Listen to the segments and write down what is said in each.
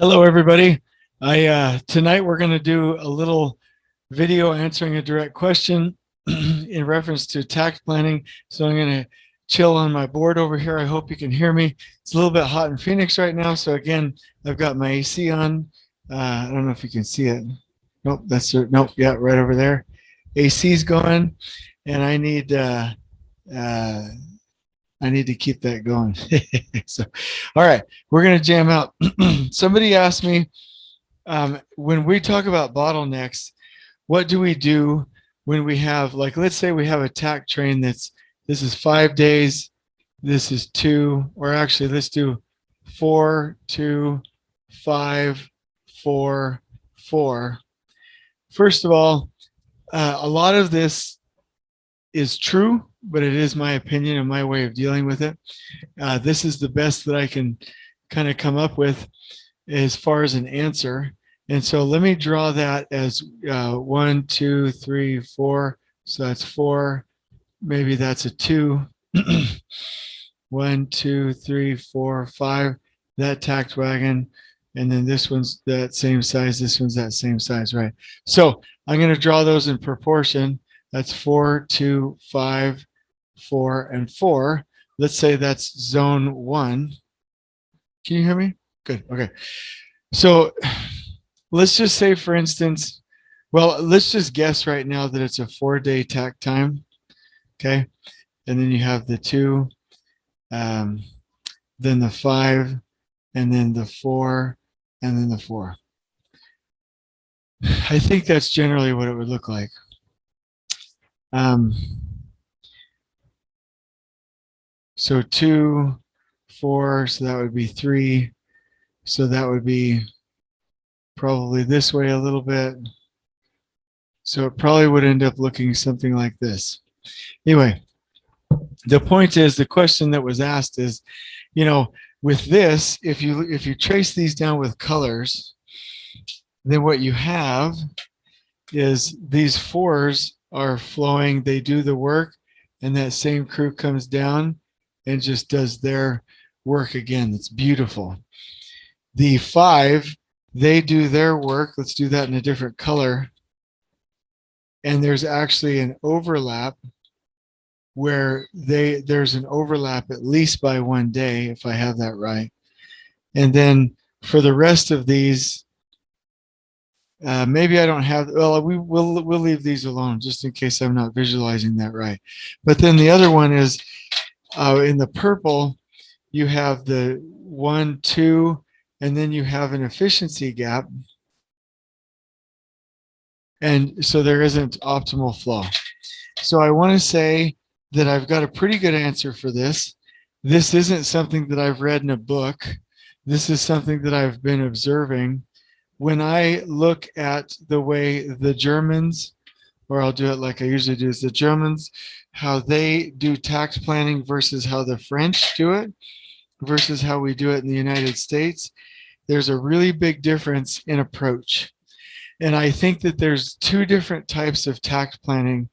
Hello, everybody. Tonight we're going to do a little video answering a direct question in reference to tax planning. So I'm going to chill on my board over here. I hope you can hear me. It's a little bit hot in Phoenix right now. So again, I've got my AC on. I don't know if you can see it. Nope, nope. Yeah, right over there. AC's going, and uh, I need to keep that going. So, all right, we're going to jam out. Somebody asked me, when we talk about bottlenecks, what do we do when we have, like, let's say we have a Takt train this is 5 days, this is 2, or actually let's do 4, 2, 5, 4, 4. First of all, a lot of this is true, but it is my opinion and my way of dealing with it. This is the best that I can kind of come up with as far as an answer. And so let me draw that as 1, 2, 3, 4. So that's 4. Maybe that's a 2. 1, 2, 3, 4, 5. That Takt wagon. And then this one's that same size. This one's that same size, right? So I'm going to draw those in proportion. That's 4, 2, 5, 4, and 4. Let's say that's zone 1. Can you hear me? Good. Okay. So let's just say, for instance, well, let's just guess right now that it's a 4-day Takt time. Okay. And then you have the 2, then the 5, and then the 4, and then the 4. I think that's generally what it would look like. So 2, 4, so that would be 3. So that would be probably this way a little bit. So it probably would end up looking something like this. Anyway, the point is, the question that was asked is, you know, with this, if you trace these down with colors, then what you have is these 4s are flowing, they do the work, and that same crew comes down and just does their work again. It's beautiful. The 5, they do their work. Let's do that in a different color. And there's actually an overlap where there's an overlap at least by 1 day, if I have that right. And then for the rest of these, maybe I don't have, well, we'll leave these alone just in case I'm not visualizing that right. But then the other one is in the purple, you have the 1, 2, and then you have an efficiency gap. And so there isn't optimal flow. So I want to say that I've got a pretty good answer for this. This isn't something that I've read in a book. This is something that I've been observing. When I look at the way the Germans, or I'll do it like I usually do, is the Germans, how they do tax planning versus how the French do it, versus how we do it in the United States, there's a really big difference in approach. And I think that there's 2 different types of tax planning.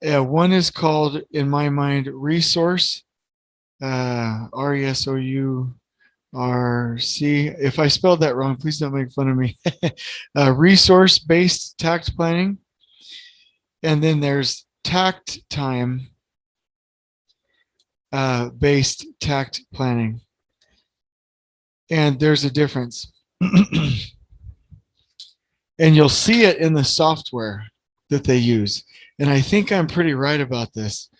One is called, in my mind, resource, R-E-S-O-U-R-C. If I spelled that wrong, please don't make fun of me. Resource-based tax planning. And then there's Takt time based tax planning. And there's a difference. And you'll see it in the software that they use. And I think I'm pretty right about this.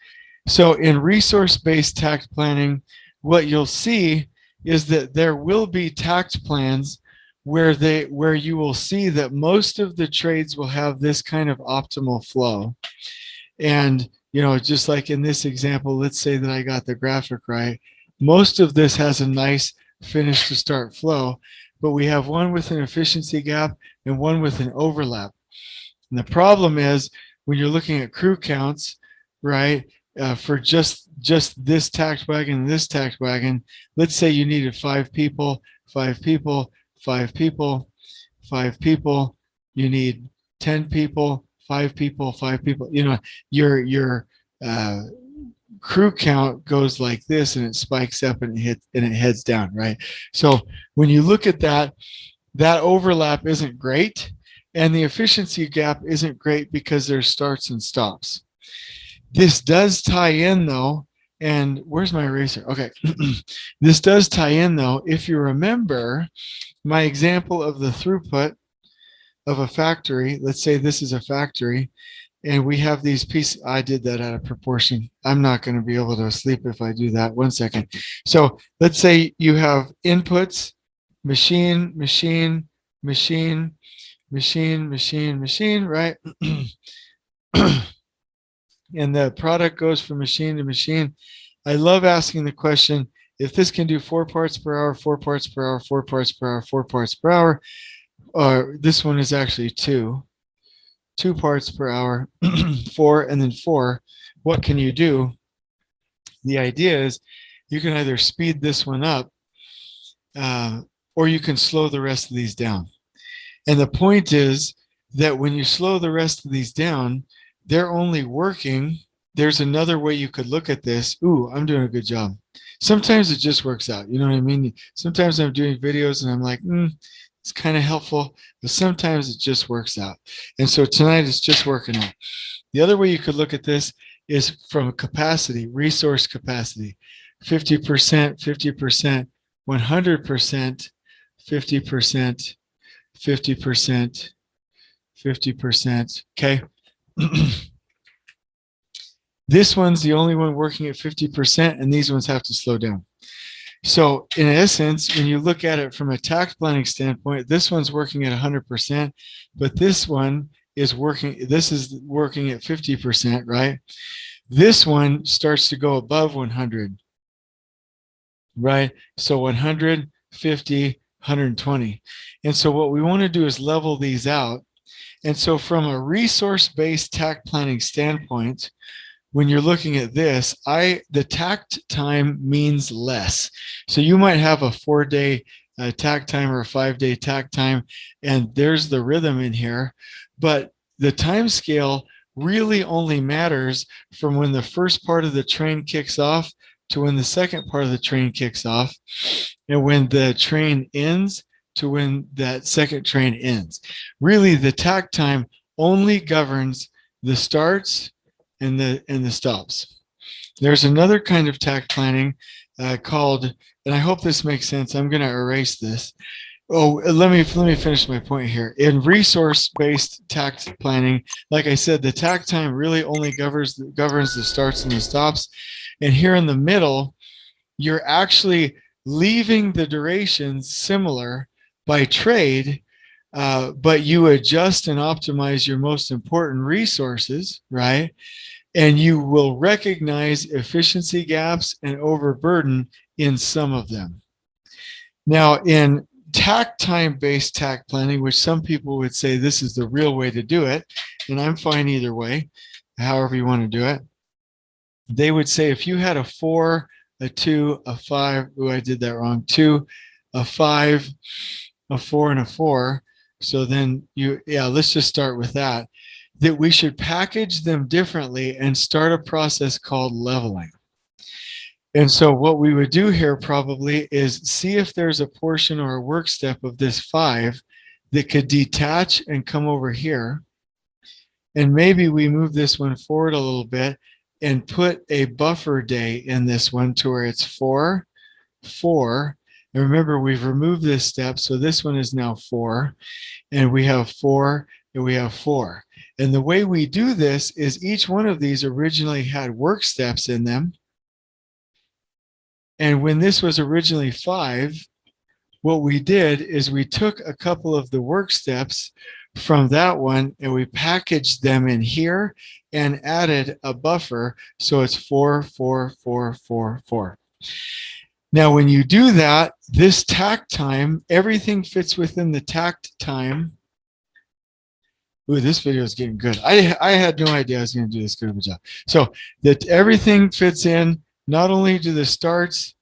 So in resource-based tax planning, what you'll see is that there will be tax plans where you will see that most of the trades will have this kind of optimal flow. And, you know, just like in this example, let's say that I got the graphic right. Most of this has a nice finish to start flow, but we have one with an efficiency gap and one with an overlap. And the problem is when you're looking at crew counts, right, for just this tax wagon and this tax wagon, let's say you needed 5 people, 5 people, 5 people, 5 people, you need 10 people, 5 people, 5 people. You know, your crew count goes like this, and it spikes up and it heads down, right? So when you look at that, that overlap isn't great, and the efficiency gap isn't great because there's starts and stops. This does tie in though, and where's my eraser? Okay. This does tie in though. If you remember my example of the throughput of a factory, let's say this is a factory, and we have these pieces. I did that out of proportion. I'm not going to be able to sleep if I do that. 1 second. So let's say you have inputs, machine, machine, machine, machine, machine, machine, right? And the product goes from machine to machine. I love asking the question, if this can do 4 parts per hour, 4 parts per hour, 4 parts per hour, 4 parts per hour, this one is actually 2 parts per hour, 4 and then 4, what can you do? The idea is you can either speed this one up or you can slow the rest of these down. And the point is that when you slow the rest of these down, they're only working. There's another way you could look at this. Ooh, I'm doing a good job. Sometimes it just works out. You know what I mean? Sometimes I'm doing videos and I'm like, it's kind of helpful, but sometimes it just works out. And so tonight it's just working out. The other way you could look at this is from capacity, resource capacity, 50%, 50%, 100%, 50%, 50%, 50%. Okay. This one's the only one working at 50%, and these ones have to slow down. So in essence, when you look at it from a takt planning standpoint, this one's working at 100%, but this one is working, this is working at 50%, right? This one starts to go above 100, right? So 100, 50, 120. And so what we want to do is level these out. And so from a resource-based takt planning standpoint, when you're looking at this, the takt time means less. So you might have a 4-day takt time or a 5-day takt time, and there's the rhythm in here. But the time scale really only matters from when the first part of the train kicks off to when the second part of the train kicks off, and when the train ends to when that second train ends. Really, the takt time only governs the starts and the stops. There's another kind of takt planning called, and I hope this makes sense. I'm going to erase this. Oh, let me finish my point here. In resource-based takt planning, like I said, the takt time really only governs the starts and the stops. And here in the middle, you're actually leaving the durations similar by trade, but you adjust and optimize your most important resources, right? And you will recognize efficiency gaps and overburden in some of them. Now, in takt time-based takt planning, which some people would say this is the real way to do it, and I'm fine either way, however you want to do it, they would say if you had a 4, a 2, a 5, oh, I did that wrong, 2, a 5, a 4, and a 4, so then let's just start with that we should package them differently and start a process called leveling. And so what we would do here probably is see if there's a portion or a work step of this 5 that could detach and come over here. And maybe we move this one forward a little bit and put a buffer day in this one to where it's 4, 4. And remember, we've removed this step, so this one is now 4. And we have 4 and we have 4. And the way we do this is each one of these originally had work steps in them. And when this was originally 5, what we did is we took a couple of the work steps from that one and we packaged them in here and added a buffer. So it's 4, 4, 4, 4, 4. Now, when you do that, this takt time, everything fits within the takt time. Ooh, this video is getting good. I had no idea I was going to do this good of a job. So that everything fits in. Not only do the starts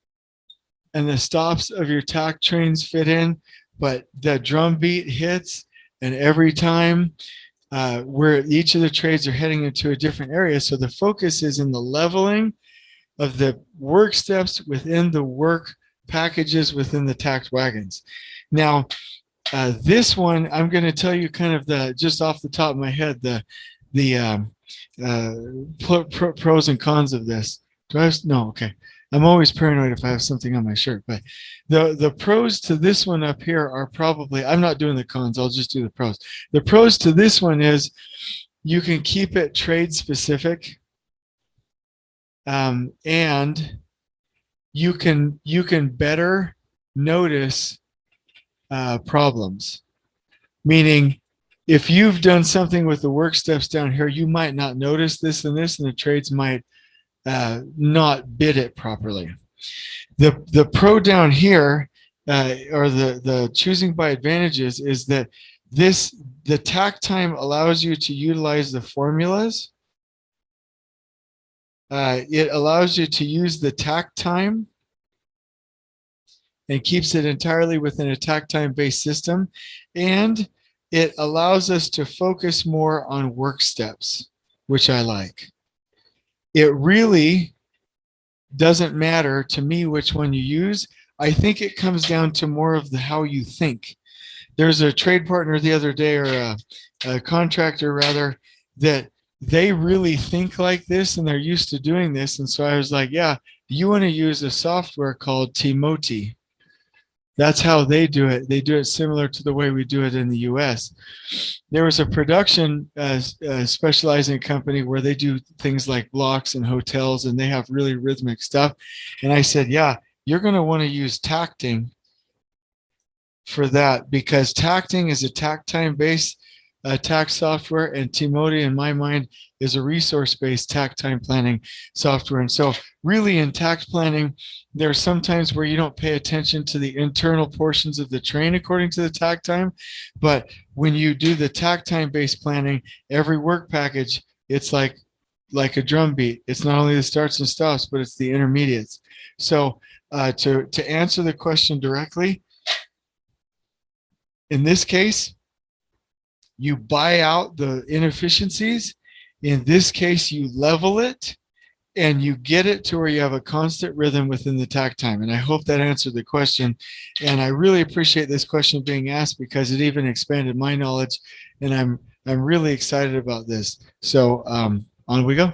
and the stops of your takt trains fit in, but the drum beat hits, and every time where each of the trades are heading into a different area. So the focus is in the leveling of the work steps within the work packages within the takt wagons. Now, This one, I'm going to tell you kind of just off the top of my head, the uh, pros and cons of this. Do I have, no, okay. I'm always paranoid if I have something on my shirt, but the pros to this one up here are probably, I'm not doing the cons, I'll just do the pros. The pros to this one is you can keep it trade specific, and you can better notice problems. Meaning, if you've done something with the work steps down here, you might not notice this and this, and the trades might not bid it properly. The pro down here, or the choosing by advantages, is that the takt time allows you to utilize the formulas. It allows you to use the takt time and keeps it entirely within a takt time based system. And it allows us to focus more on work steps, which I like. It really doesn't matter to me which one you use. I think it comes down to more of the how you think. There's a trade partner the other day, or a contractor rather, that they really think like this and they're used to doing this. And so I was like, yeah, you want to use a software called Timoti. That's how they do it. They do it similar to the way we do it in the US. There was a production specializing company where they do things like blocks and hotels, and they have really rhythmic stuff. And I said, yeah, you're going to want to use takting for that, because takting is a takt time based takt software, and Timoti, in my mind, is a resource-based takt time planning software. And so really in takt planning, there are some times where you don't pay attention to the internal portions of the train according to the takt time. But when you do the takt time based planning, every work package, it's like a drum beat. It's not only the starts and stops, but it's the intermediates. So to answer the question directly, in this case, you buy out the inefficiencies. In this case, you level it and you get it to where you have a constant rhythm within the takt time. And I hope that answered the question. And I really appreciate this question being asked, because it even expanded my knowledge, and I'm really excited about this. So on we go.